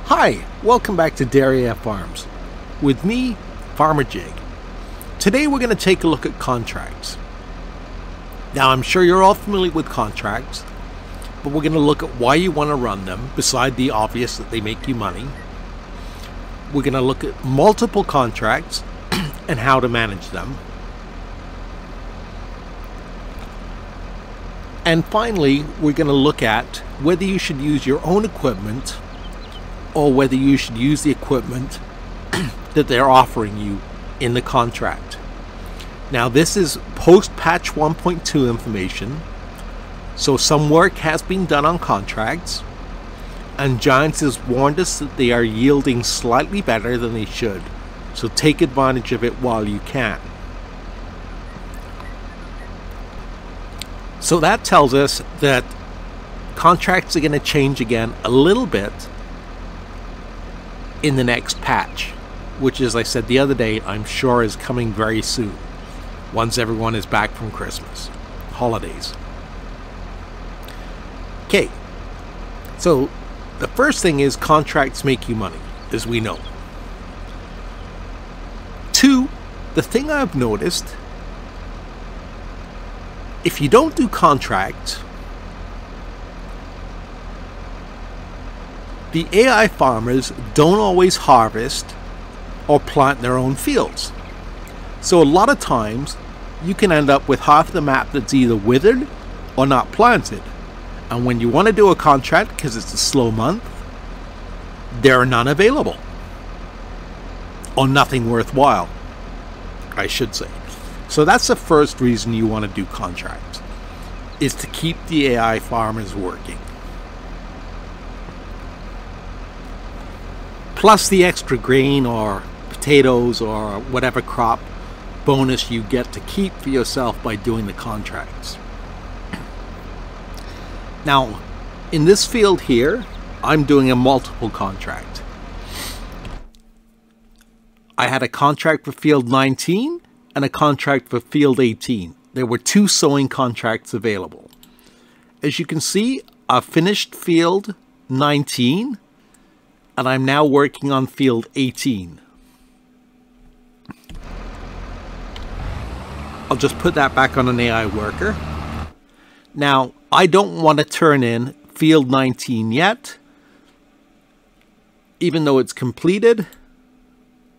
Hi, welcome back to Dairy F Farms. With me, Farmer Jig. Today we're going to take a look at contracts. Now I'm sure you're all familiar with contracts, but we're going to look at why you want to run them, beside the obvious that they make you money. We're going to look at multiple contracts and how to manage them. And finally, we're going to look at whether you should use your own equipment or whether you should use the equipment that they're offering you in the contract. Now this is post-patch 1.2 information, so some work has been done on contracts, and Giants has warned us that they are yielding slightly better than they should, so take advantage of it while you can. So that tells us that contracts are going to change again a little bit in the next patch, which, as I said the other day, I'm sure is coming very soon, once everyone is back from Christmas holidays. Okay, so the first thing is contracts make you money, as we know. Two, the thing I've noticed, if you don't do contracts, the AI farmers don't always harvest or plant their own fields. So a lot of times you can end up with half the map that's either withered or not planted. And when you want to do a contract, because it's a slow month, there are none available. Or nothing worthwhile, I should say. So that's the first reason you want to do contracts, is to keep the AI farmers working. Plus the extra grain or potatoes or whatever crop bonus you get to keep for yourself by doing the contracts. Now, in this field here, I'm doing a multiple contract. I had a contract for field 19 and a contract for field 18. There were two sowing contracts available. As you can see, I've finished field 19 and I'm now working on field 18. I'll just put that back on an AI worker. Now, I don't want to turn in field 19 yet, even though it's completed.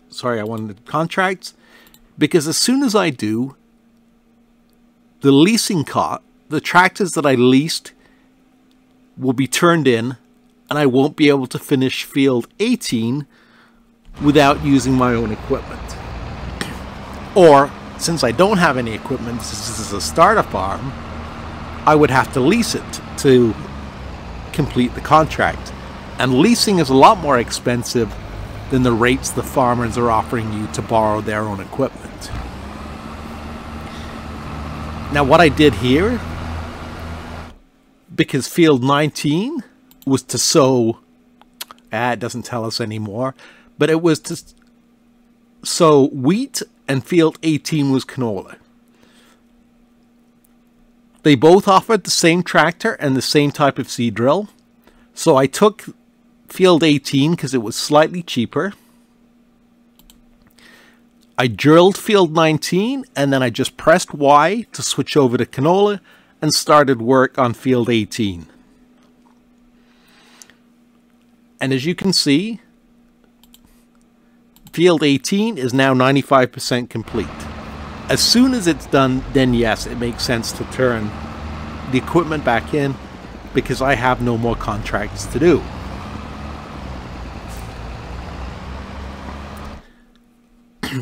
Sorry, I wanted contracts, because as soon as I do, the leasing cost, the tractors that I leased will be turned in, and I won't be able to finish field 18 without using my own equipment. Or, since I don't have any equipment, this is a starter farm, I would have to lease it to complete the contract. And leasing is a lot more expensive than the rates the farmers are offering you to borrow their own equipment. Now what I did here, because field 19 was to sow, it doesn't tell us anymore, but it was to sow wheat, and field 18 was canola. They both offered the same tractor and the same type of seed drill, so I took field 18 because it was slightly cheaper. I drilled field 19 and then I just pressed Y to switch over to canola and started work on field 18. And as you can see, field 18 is now 95% complete. As soon as it's done, then yes, it makes sense to turn the equipment back in, because I have no more contracts to do.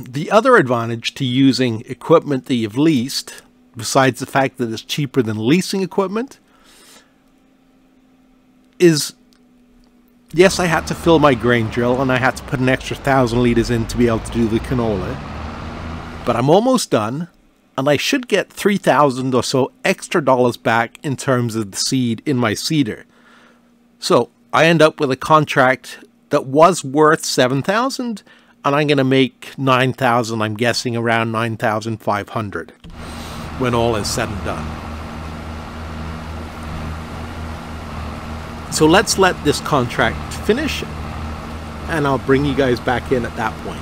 The other advantage to using equipment that you've leased, besides the fact that it's cheaper than leasing equipment, is, yes, I had to fill my grain drill and I had to put an extra 1,000 liters in to be able to do the canola. But I'm almost done, and I should get $3,000 or so extra dollars back in terms of the seed in my seeder. So I end up with a contract that was worth $7,000, and I'm going to make $9,000, I'm guessing around $9,500 when all is said and done. So let's let this contract finish and I'll bring you guys back in at that point.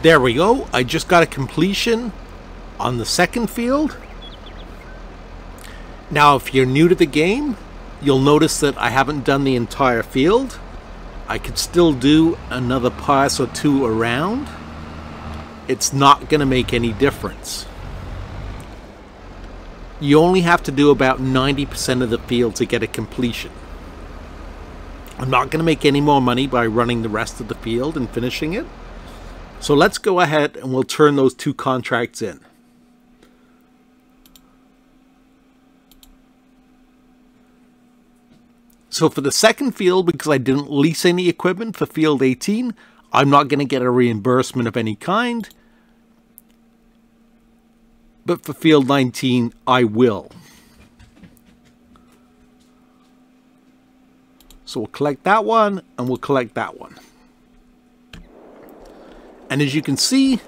There we go. I just got a completion on the second field. Now, if you're new to the game, you'll notice that I haven't done the entire field. I could still do another pass or two around. It's not going to make any difference. You only have to do about 90% of the field to get a completion. I'm not going to make any more money by running the rest of the field and finishing it. So let's go ahead and we'll turn those 2 contracts in. So for the second field, because I didn't lease any equipment for field 18, I'm not going to get a reimbursement of any kind. But for field 19, I will. So we'll collect that one, and we'll collect that one. And as you can see,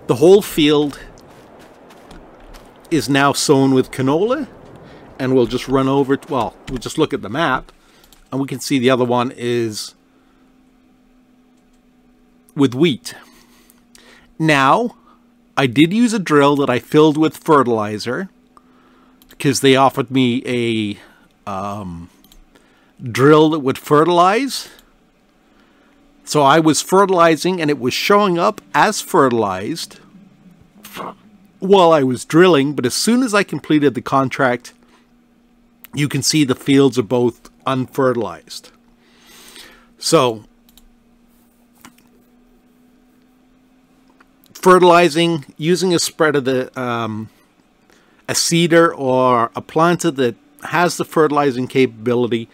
the whole field is now sown with canola. And we'll just run over, well, we'll just look at the map, and we can see the other one is with wheat. Now, I did use a drill that I filled with fertilizer, because they offered me a drill that would fertilize. So I was fertilizing, and it was showing up as fertilized while I was drilling, but as soon as I completed the contract, you can see the fields are both unfertilized. So, fertilizing, using a spreader that, a seeder or a planter that has the fertilizing capability,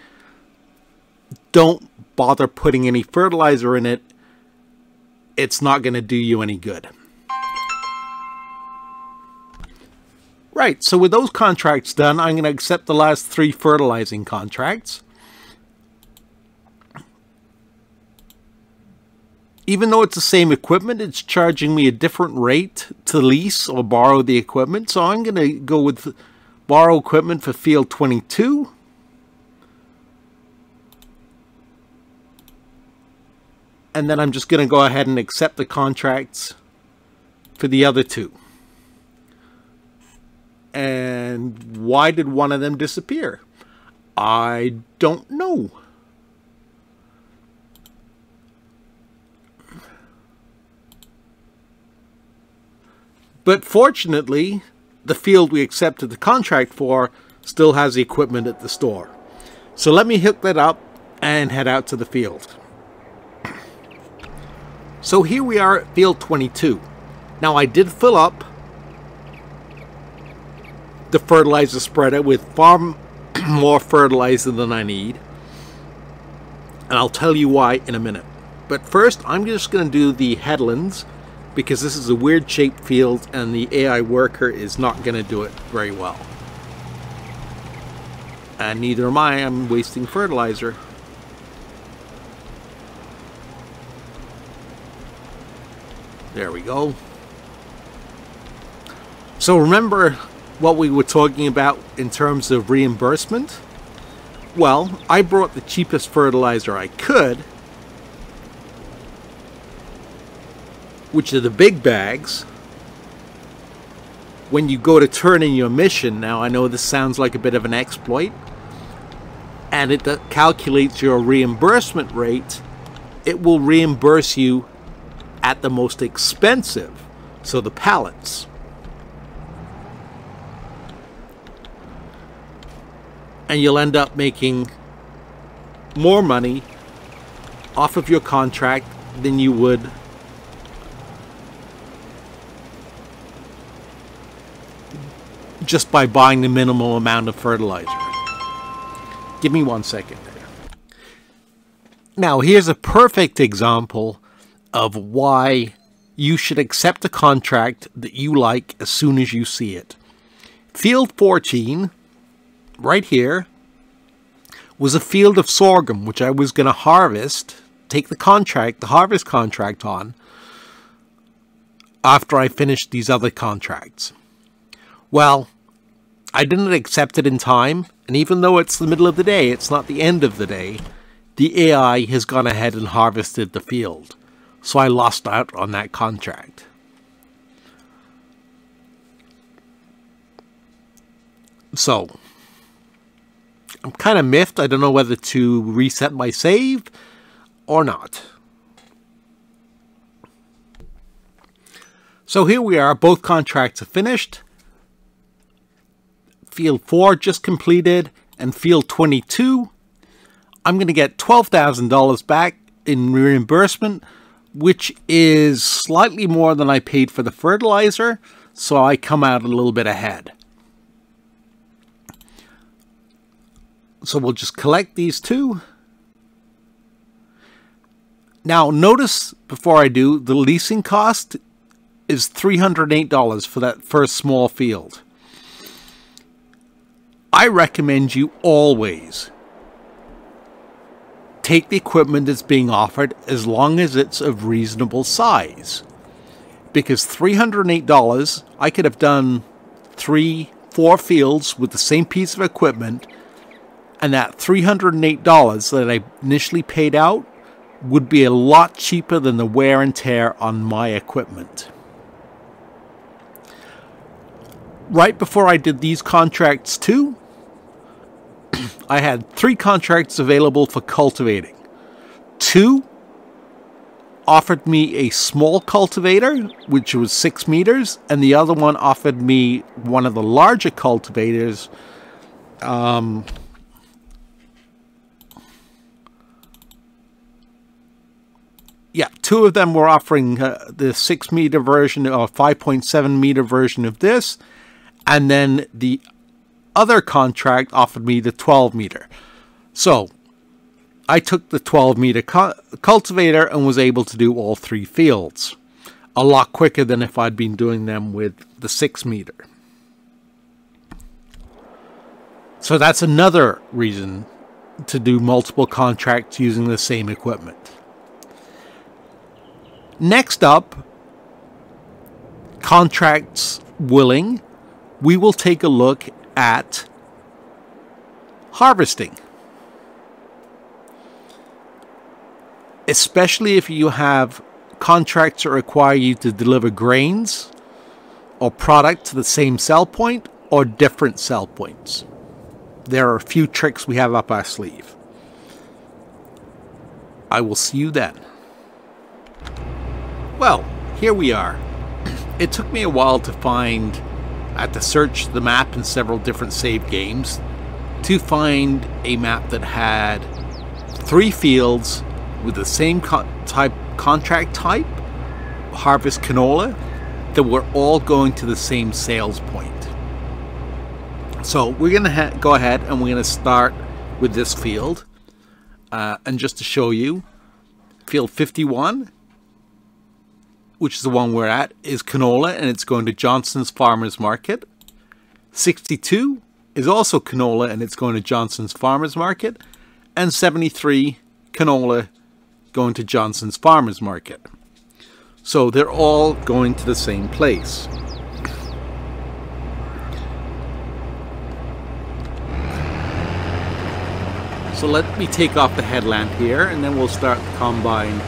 don't bother putting any fertilizer in it. It's not going to do you any good. Right, so with those contracts done, I'm going to accept the last 3 fertilizing contracts. Even though it's the same equipment, it's charging me a different rate to lease or borrow the equipment. So I'm going to go with borrow equipment for field 22. And then I'm just going to go ahead and accept the contracts for the other 2. And why did one of them disappear? I don't know. But fortunately, the field we accepted the contract for still has the equipment at the store. So let me hook that up and head out to the field. So here we are at field 22. Now I did fill up the fertilizer spreader with far more fertilizer than I need, and I'll tell you why in a minute. But first, I'm just going to do the headlands, because this is a weird shaped field and the AI worker is not going to do it very well. And neither am I. I'm wasting fertilizer. There we go. So remember what we were talking about in terms of reimbursement? Well, I brought the cheapest fertilizer I could, which are the big bags. When you go to turn in your mission, now I know this sounds like a bit of an exploit, and it calculates your reimbursement rate, it will reimburse you at the most expensive, so the pallets. And you'll end up making more money off of your contract than you would just by buying the minimal amount of fertilizer. Give me 1 second there. Now here's a perfect example of why you should accept a contract that you like as soon as you see it. Field 14, right here, was a field of sorghum, which I was going to harvest, take the harvest contract on, after I finished these other contracts. Well, I didn't accept it in time, and even though it's the middle of the day, it's not the end of the day, the AI has gone ahead and harvested the field. So I lost out on that contract. So, I'm kind of miffed. I don't know whether to reset my save or not. So here we are. Both contracts are finished. Field 4 just completed, and Field 22, I'm going to get $12,000 back in reimbursement, which is slightly more than I paid for the fertilizer, so I come out a little bit ahead. So we'll just collect these two. Now notice, before I do, the leasing cost is $308 for that first small field. I recommend you always take the equipment that's being offered as long as it's of reasonable size. Because $308, I could have done 3-4 fields with the same piece of equipment, and that $308 that I initially paid out would be a lot cheaper than the wear and tear on my equipment. Right before I did these contracts too, I had 3 contracts available for cultivating. 2 offered me a small cultivator, which was 6 meters, and the other one offered me one of the larger cultivators. Yeah, 2 of them were offering the 6 meter version or 5.7 meter version of this, and then the other contract offered me the 12 meter. So I took the 12 meter cultivator and was able to do all 3 fields a lot quicker than if I'd been doing them with the 6 meter. So that's another reason to do multiple contracts using the same equipment. Next up, contracts willing, we will take a look at harvesting. Especially if you have contracts that require you to deliver grains or product to the same sell point or different sell points. There are a few tricks we have up our sleeve. I will see you then. Well, here we are. It took me a while to find, I had to search the map in several different save games to find a map that had 3 fields with the same contract type, harvest canola, that were all going to the same sales point. So we're going to go ahead and we're going to start with this field. And just to show you, field 51, which is the one we're at, is canola, and it's going to Johnson's Farmers Market. 62 is also canola, and it's going to Johnson's Farmers Market. And 73, canola, going to Johnson's Farmers Market. So they're all going to the same place. So let me take off the headlamp here, and then we'll start the combine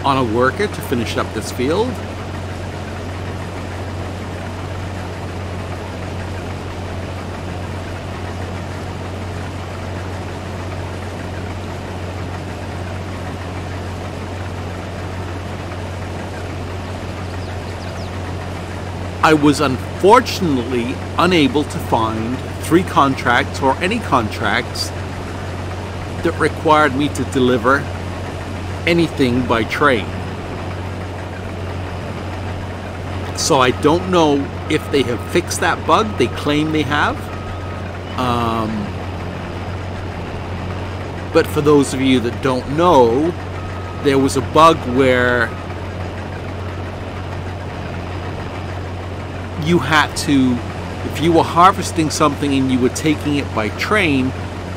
on a worker to finish up this field. I was unfortunately unable to find 3 contracts or any contracts that required me to deliver anything by train. So I don't know if they have fixed that bug. They claim they have. But for those of you that don't know, there was a bug where you had to, if you were harvesting something and you were taking it by train,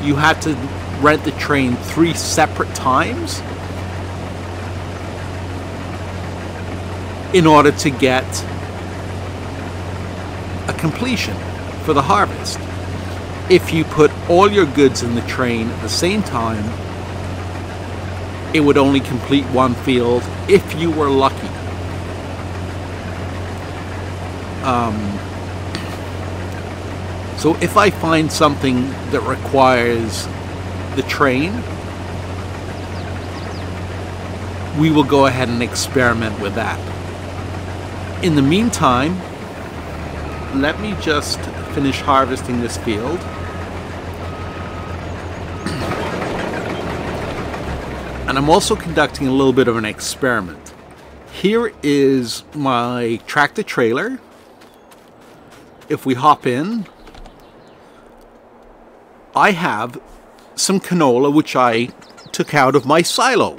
you had to rent the train 3 separate times in order to get completion for the harvest. If you put all your goods in the train at the same time, it would only complete one field if you were lucky. So if I find something that requires the train, we will go ahead and experiment with that. In the meantime, let me just finish harvesting this field. And I'm also conducting a little bit of an experiment. Here is my tractor trailer. If we hop in, I have some canola which I took out of my silo.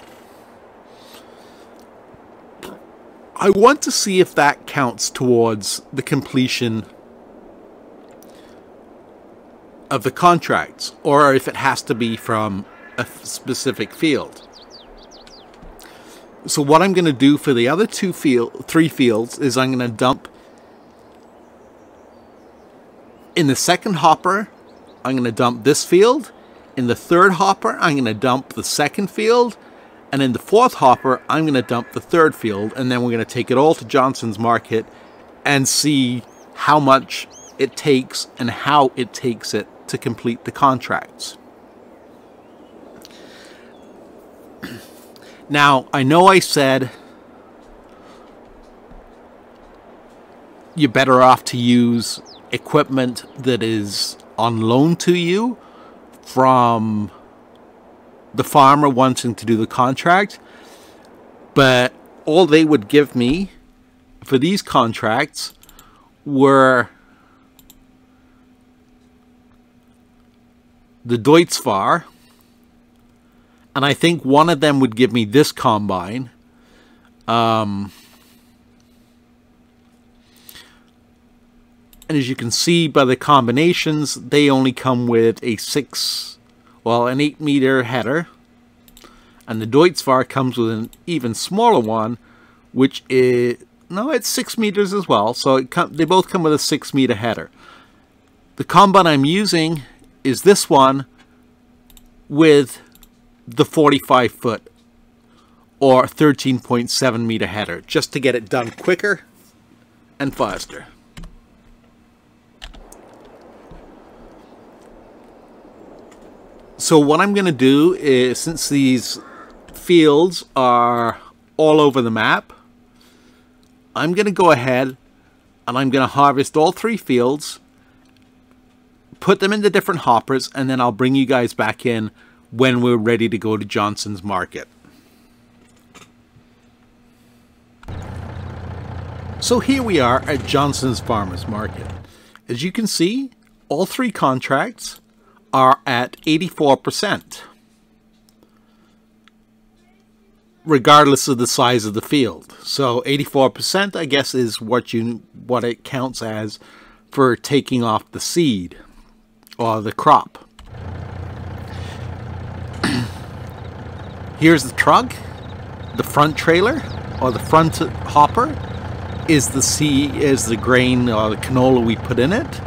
I want to see if that counts towards the completion of the contracts, or if it has to be from a specific field. So what I'm going to do for the other three fields is I'm going to dump in the second hopper. I'm going to dump this field. In the third hopper, I'm going to dump the second field. And in the fourth hopper, I'm going to dump the third field. And then we're going to take it all to Johnson's Market and see how much it takes and how it takes it to complete the contracts. Now, I know I said you're better off to use equipment that is on loan to you from the farmer wanting to do the contract, but all they would give me for these contracts were the Deutzfahr, and I think one of them would give me this combine. And as you can see by the combinations, they only come with an 8 meter header. And the Deutzfahr comes with an even smaller one, which is, no, it's 6 meters as well. So they both come with a 6 meter header. The combine I'm using is this one with the 45 foot or 13.7 meter header, just to get it done quicker and faster. So what I'm going to do is, since these fields are all over the map, I'm going to go ahead and I'm going to harvest all 3 fields, put them into different hoppers, and then I'll bring you guys back in when we're ready to go to Johnson's Market. So here we are at Johnson's Farmers Market. As you can see, all 3 contracts are at 84%, regardless of the size of the field. So 84%, I guess, is what it counts as for taking off the seed or the crop. Here's the trunk. The front trailer or the front hopper is the grain or the canola we put in it.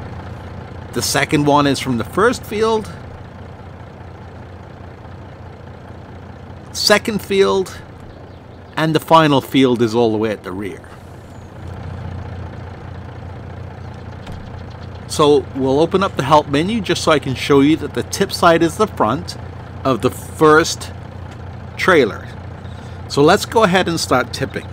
The second one is from the first field, second field, and the final field is all the way at the rear. So we'll open up the help menu just so I can show you that the tip side is the front of the first trailer. So let's go ahead and start tipping.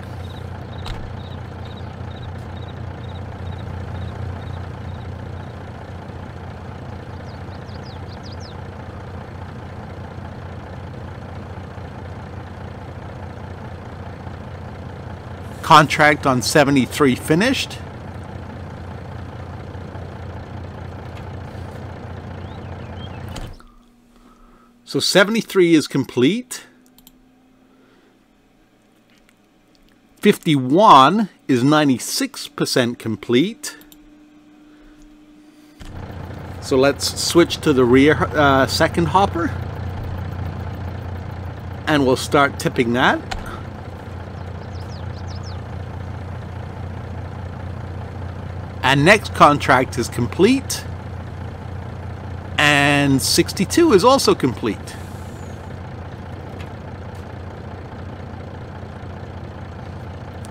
Contract on 73 finished. So 73 is complete. 51 is 96% complete. So let's switch to the rear second hopper, and we'll start tipping that. And next contract is complete. And 62 is also complete.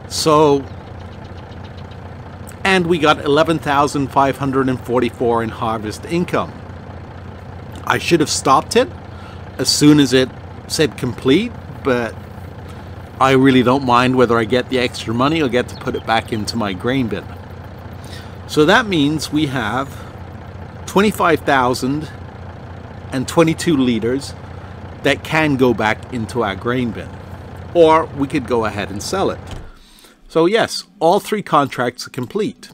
So, and we got 11,544 in harvest income. I should have stopped it as soon as it said complete, but I really don't mind whether I get the extra money or get to put it back into my grain bin. So that means we have 25,022 liters that can go back into our grain bin. Or we could go ahead and sell it. So yes, all 3 contracts are complete.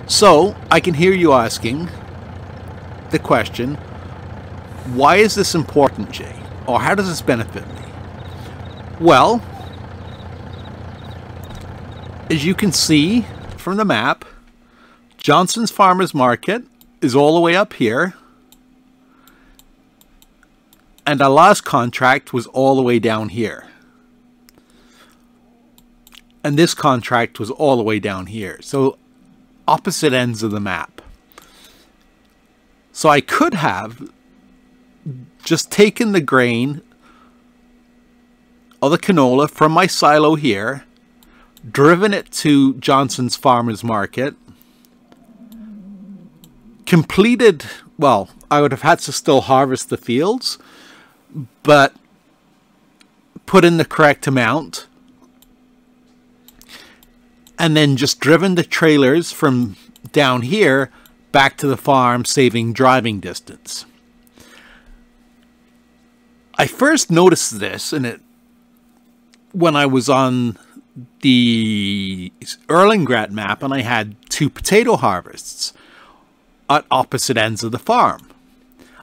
So I can hear you asking the question, why is this important, Jay? Or how does this benefit me? Well, as you can see from the map, Johnson's Farmers Market is all the way up here. And our last contract was all the way down here. And this contract was all the way down here. So opposite ends of the map. So I could have just taken the grain or the canola from my silo here, driven it to Johnson's Farmers Market, completed, well, I would have had to still harvest the fields, but put in the correct amount, and then just driven the trailers from down here back to the farm, saving driving distance. I first noticed this when I was on the Erlengrad map and I had 2 potato harvests at opposite ends of the farm.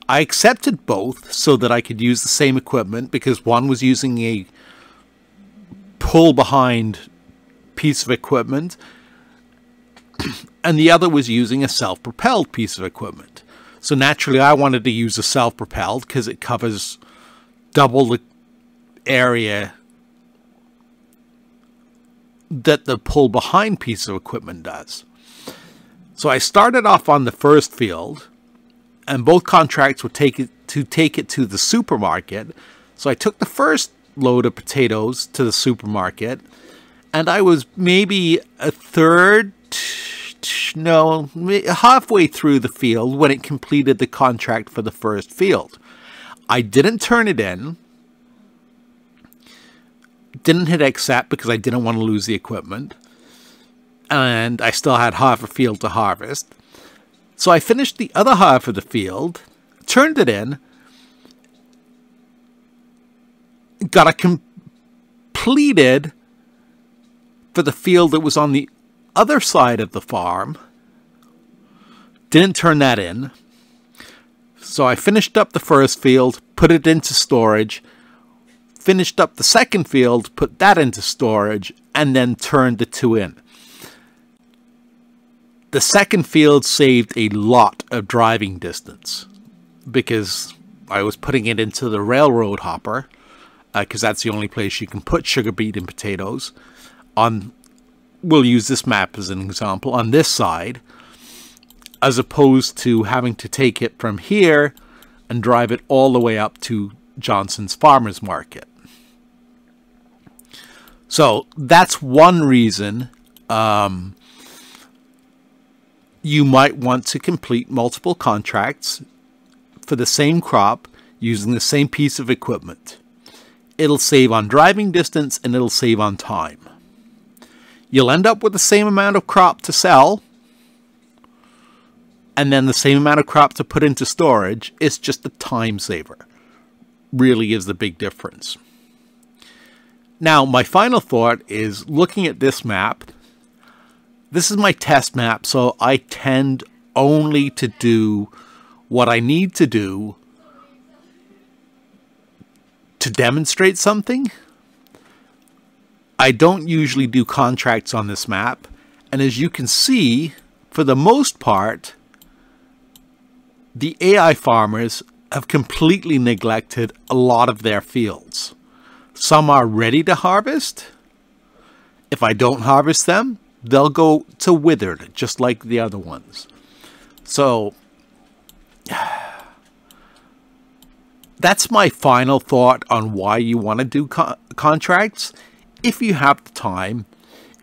I accepted both so that I could use the same equipment, because one was using a pull behind piece of equipment and the other was using a self-propelled piece of equipment. So naturally I wanted to use a self-propelled because it covers double the area that the pull behind piece of equipment does. So I started off on the first field, and both contracts would take it to the supermarket. So I took the first load of potatoes to the supermarket, and I was maybe halfway through the field when it completed the contract for the first field. I didn't turn it in, didn't hit accept because I didn't want to lose the equipment, and I still had half a field to harvest. So I finished the other half of the field, turned it in, got it completed for the field that was on the other side of the farm, didn't turn that in. So I finished up the first field, put it into storage, finished up the second field, put that into storage, and then turned the 2 in. The second field saved a lot of driving distance because I was putting it into the railroad hopper, because that's the only place you can put sugar beet and potatoes. We'll use this map as an example, on this side, as opposed to having to take it from here and drive it all the way up to Johnson's Farmers Market. So that's one reason you might want to complete multiple contracts for the same crop using the same piece of equipment. It'll save on driving distance and it'll save on time. You'll end up with the same amount of crop to sell and then the same amount of crop to put into storage. It's just a time saver. Really is the big difference. Now, my final thought is looking at this map. This is my test map, so I tend only to do what I need to do to demonstrate something. I don't usually do contracts on this map, and as you can see, for the most part, the AI farmers have completely neglected a lot of their fields. Some are ready to harvest, If I don't harvest them, they'll go to withered, just like the other ones. So that's my final thought on why you want to do contracts, if you have the time,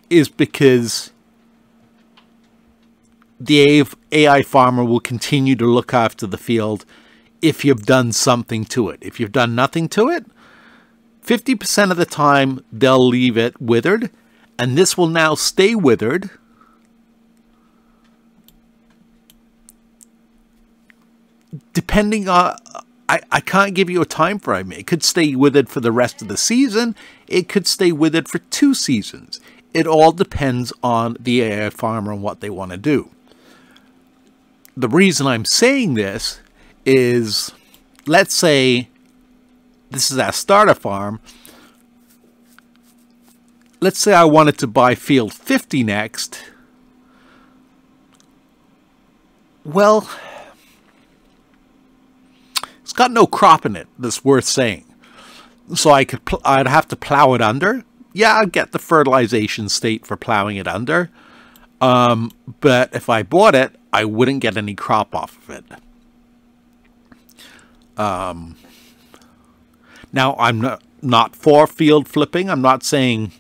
is because the AI farmer will continue to look after the field if you've done something to it. If you've done nothing to it, 50% of the time they'll leave it withered, and this will now stay withered depending on, I can't give you a time frame. It could stay withered for the rest of the season. It could stay withered for 2 seasons. It all depends on the AI farmer and what they want to do. The reason I'm saying this is, let's say this is our starter farm. Let's say I wanted to buy field 50 next. Well, it's got no crop in it that's worth saying. So I'd have to plow it under. Yeah, I'd get the fertilization state for plowing it under. But if I bought it, I wouldn't get any crop off of it. Now, I'm not for field flipping. I'm not saying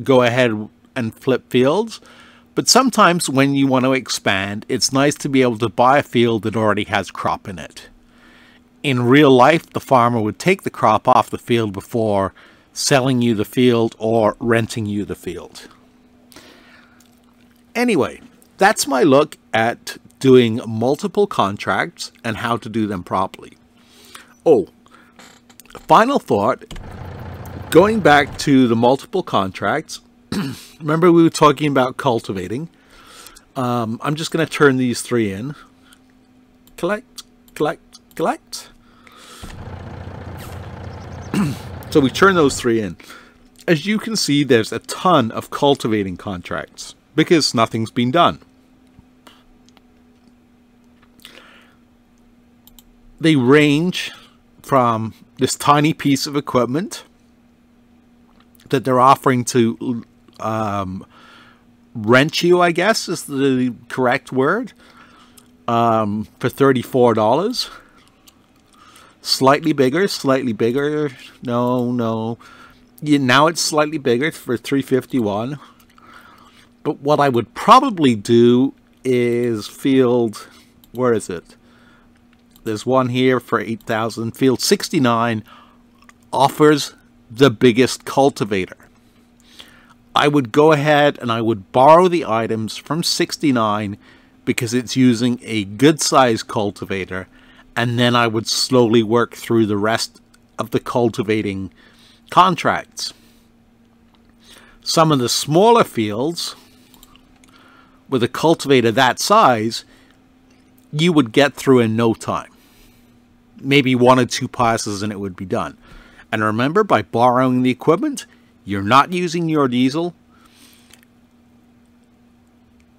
go ahead and flip fields. But sometimes when you want to expand, it's nice to be able to buy a field that already has crop in it. In real life, the farmer would take the crop off the field before selling you the field or renting you the field. Anyway, that's my look at doing multiple contracts and how to do them properly. Oh, final thought, going back to the multiple contracts, remember we were talking about cultivating. I'm just going to turn these 3 in. Collect, collect, collect. So we turn those 3 in. As you can see, there's a ton of cultivating contracts because nothing's been done. They range from this tiny piece of equipment that they're offering to rent you, I guess is the correct word, for $34. Slightly bigger. No. Yeah, now it's slightly bigger for $351. But what I would probably do is field, where is it? There's one here for $8,000. Field 69 offers the biggest cultivator. I would go ahead and I would borrow the items from 69 because it's using a good size cultivator, and then I would slowly work through the rest of the cultivating contracts. Some of the smaller fields with a cultivator that size, you would get through in no time. Maybe 1 or 2 passes and it would be done. And remember, by borrowing the equipment, you're not using your diesel.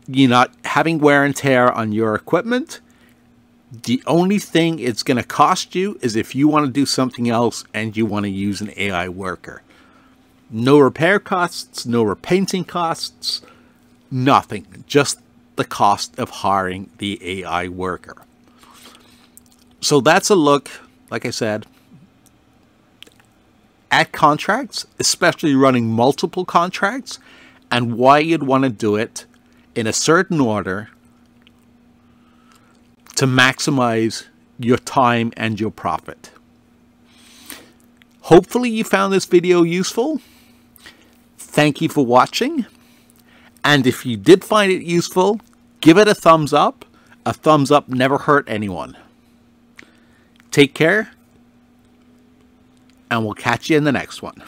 You're not having wear and tear on your equipment. The only thing it's going to cost you is if you want to do something else and you want to use an AI worker. No repair costs, no repainting costs, nothing. Just the cost of hiring the AI worker. So that's a look, like I said, at contracts, especially running multiple contracts, and why you'd want to do it in a certain order to maximize your time and your profit. Hopefully you found this video useful. Thank you for watching. And if you did find it useful, give it a thumbs up. A thumbs up never hurt anyone. Take care, and we'll catch you in the next one.